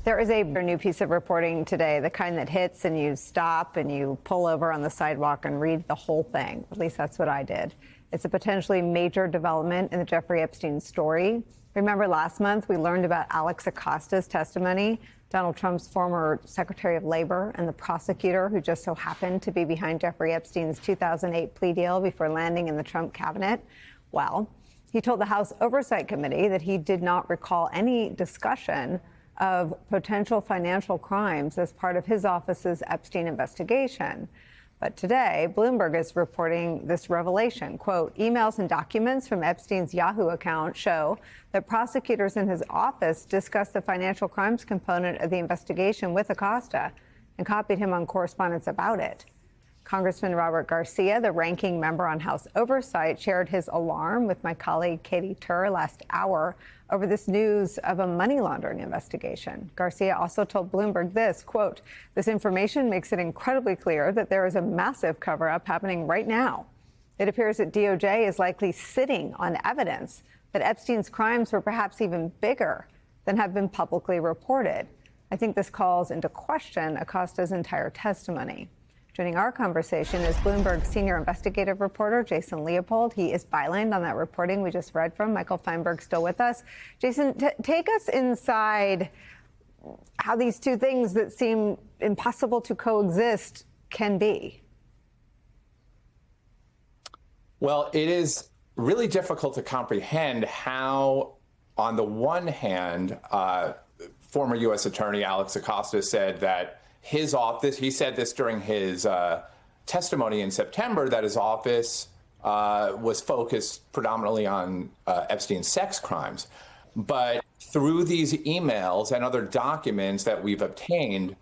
There is a new piece of reporting today, the kind that hits and you stop and you pull over on the sidewalk and read the whole thing. At least that's what I did. It's a potentially major development in the Jeffrey Epstein story. Remember last month we learned about Alex Acosta's testimony, Donald Trump's former Secretary of Labor and the prosecutor who just so happened to be behind Jeffrey Epstein's 2008 plea deal before landing in the Trump cabinet. Well, he told the House Oversight Committee that he did not recall any discussion of potential financial crimes as part of his office's Epstein investigation. But today, Bloomberg is reporting this revelation. Quote, emails and documents from Epstein's Yahoo account show that prosecutors in his office discussed the financial crimes component of the investigation with Acosta and copied him on correspondence about it. Congressman Robert Garcia, the ranking member on House Oversight, shared his alarm with my colleague Katie Tur last hour over this news of a money laundering investigation. Garcia also told Bloomberg this, quote, this information makes it incredibly clear that there is a massive cover-up happening right now. It appears that DOJ is likely sitting on evidence that Epstein's crimes were perhaps even bigger than have been publicly reported. I think this calls into question Acosta's entire testimony. Joining our conversation is Bloomberg senior investigative reporter Jason Leopold. He is bylined on that reporting we just read from. Michael Feinberg still with us. Jason, take us inside how these two things that seem impossible to coexist can be. Well, it is really difficult to comprehend how, on the one hand, former U.S. Attorney Alex Acosta said that his office, he said this during his testimony in September, that his office was focused predominantly on Epstein's sex crimes. But through these emails and other documents that we've obtained,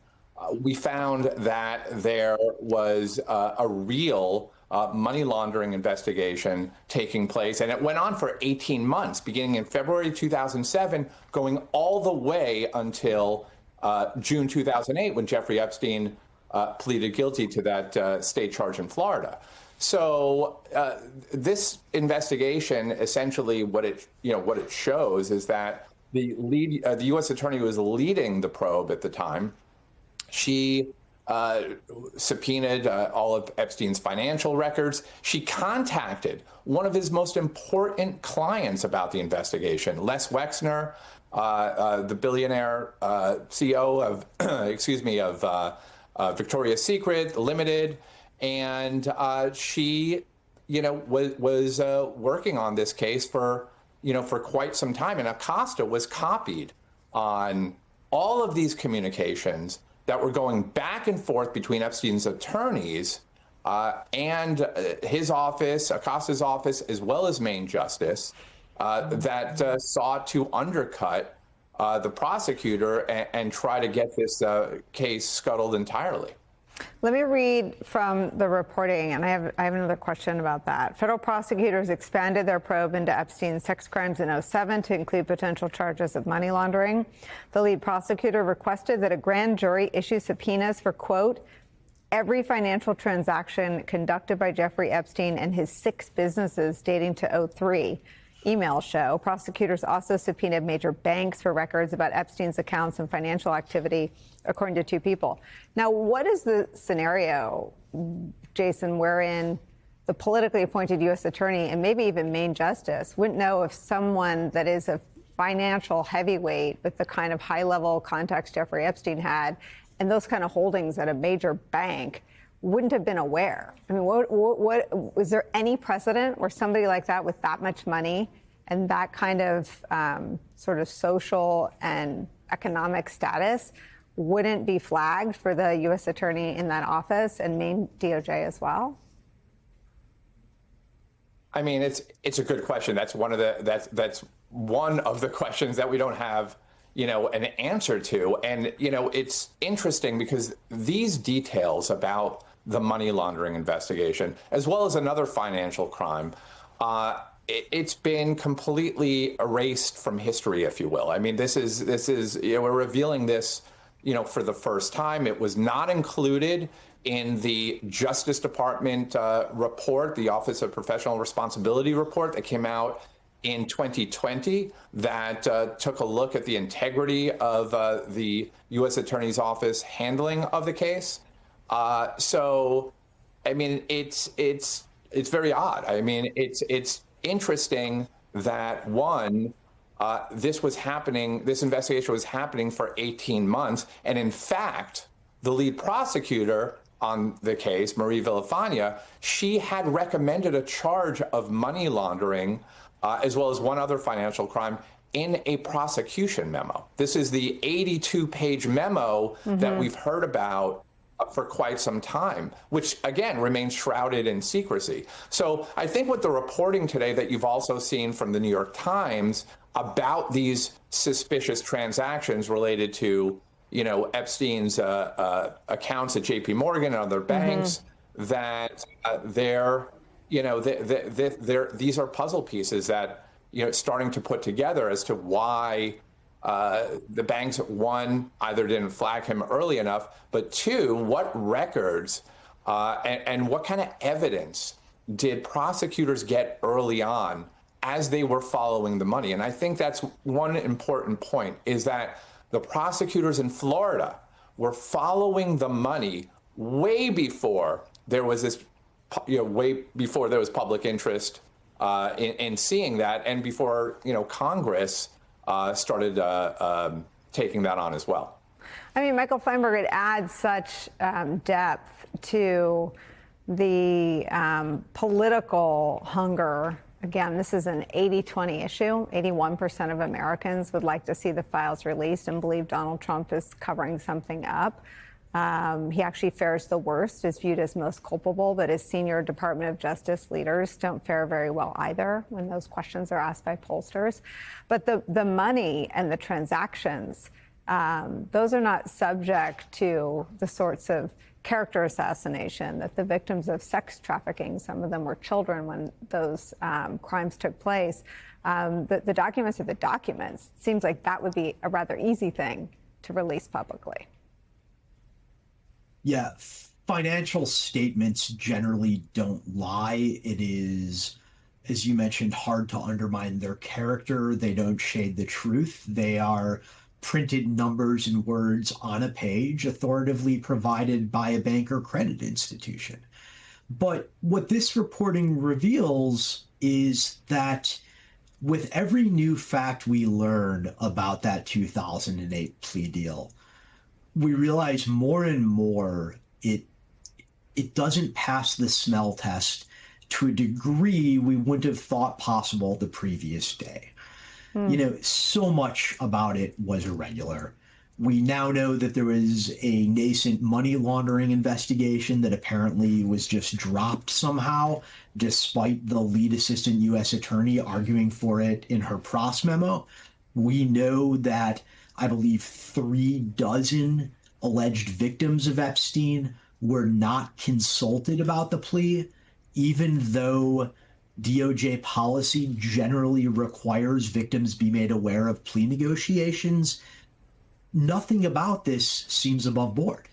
we found that there was a real money laundering investigation taking place. And it went on for 18 months, beginning in February 2007, going all the way until June 2008, when Jeffrey Epstein pleaded guilty to that state charge in Florida. So this investigation, essentially, what it shows is that the U.S. attorney who was leading the probe at the time, she subpoenaed all of Epstein's financial records. She contacted one of his most important clients about the investigation, Les Wexner, the billionaire CEO of Victoria's Secret Limited, and she, was working on this case for quite some time. And Acosta was copied on all of these communications that were going back and forth between Epstein's attorneys and his office, Acosta's office, as well as Main Justice, that sought to undercut the prosecutor and try to get this case scuttled entirely. Let me read from the reporting, and I have another question about that. Federal prosecutors expanded their probe into Epstein's sex crimes in 2007 to include potential charges of money laundering. The lead prosecutor requested that a grand jury issue subpoenas for, quote, every financial transaction conducted by Jeffrey Epstein and his 6 businesses dating to 2003. Emails show prosecutors also subpoenaed major banks for records about Epstein's accounts and financial activity, according to 2 people. Now, what is the scenario, Jason, wherein the politically appointed U.S. attorney and maybe even Main Justice wouldn't know if someone that is a financial heavyweight with the kind of high-level contacts Jeffrey Epstein had and those kind of holdings at a major bank wouldn't have been aware? I mean, what was there any precedent where somebody like that with that much money and that kind of sort of social and economic status wouldn't be flagged for the U.S. attorney in that office and Main DOJ as well? I mean, it's a good question. That's one of the questions that we don't have, an answer to. And, it's interesting because these details about the money laundering investigation, as well as another financial crime, it's been completely erased from history, if you will. I mean, this is we're revealing this, for the first time. It was not included in the Justice Department report, the Office of Professional Responsibility report that came out in 2020 that took a look at the integrity of the U.S. Attorney's Office handling of the case. So, I mean, it's very odd. I mean, it's interesting that this investigation was happening for 18 months, and in fact, the lead prosecutor on the case, Marie Villafana, she had recommended a charge of money laundering, as well as one other financial crime, in a prosecution memo. This is the 82-page memo that we've heard about for quite some time, which again remains shrouded in secrecy. So I think with the reporting today that you've also seen from the New York Times about these suspicious transactions related to, Epstein's accounts at J.P. Morgan and other banks, that these are puzzle pieces that starting to put together as to why the banks, one, either didn't flag him early enough, but two, what records and what kind of evidence did prosecutors get early on as they were following the money? And I think that's one important point, is that the prosecutors in Florida were following the money way before there was this, way before there was public interest in seeing that, and before Congress started taking that on as well. I mean, Michael Feinberg, it adds such depth to the political hunger. Again, this is an 80-20 issue. 81% of Americans would like to see the files released and believe Donald Trump is covering something up. He actually fares the worst, is viewed as most culpable, but his senior Department of Justice leaders don't fare very well either when those questions are asked by pollsters. But the money and the transactions, those are not subject to the sorts of character assassination that the victims of sex trafficking, some of them were children when those crimes took place. The documents are the documents. It seems like that would be a rather easy thing to release publicly. Yeah, financial statements generally don't lie. It is, as you mentioned, hard to undermine their character. They don't shade the truth. They are printed numbers and words on a page, authoritatively provided by a bank or credit institution. But what this reporting reveals is that with every new fact we learn about that 2008 plea deal, we realize more and more it doesn't pass the smell test to a degree we wouldn't have thought possible the previous day. So much about it was irregular. We now know that there was a nascent money laundering investigation that apparently was just dropped somehow, despite the lead assistant U.S. attorney arguing for it in her Pross memo. We know that, I believe, 36 alleged victims of Epstein were not consulted about the plea, even though DOJ policy generally requires victims be made aware of plea negotiations. Nothing about this seems above board.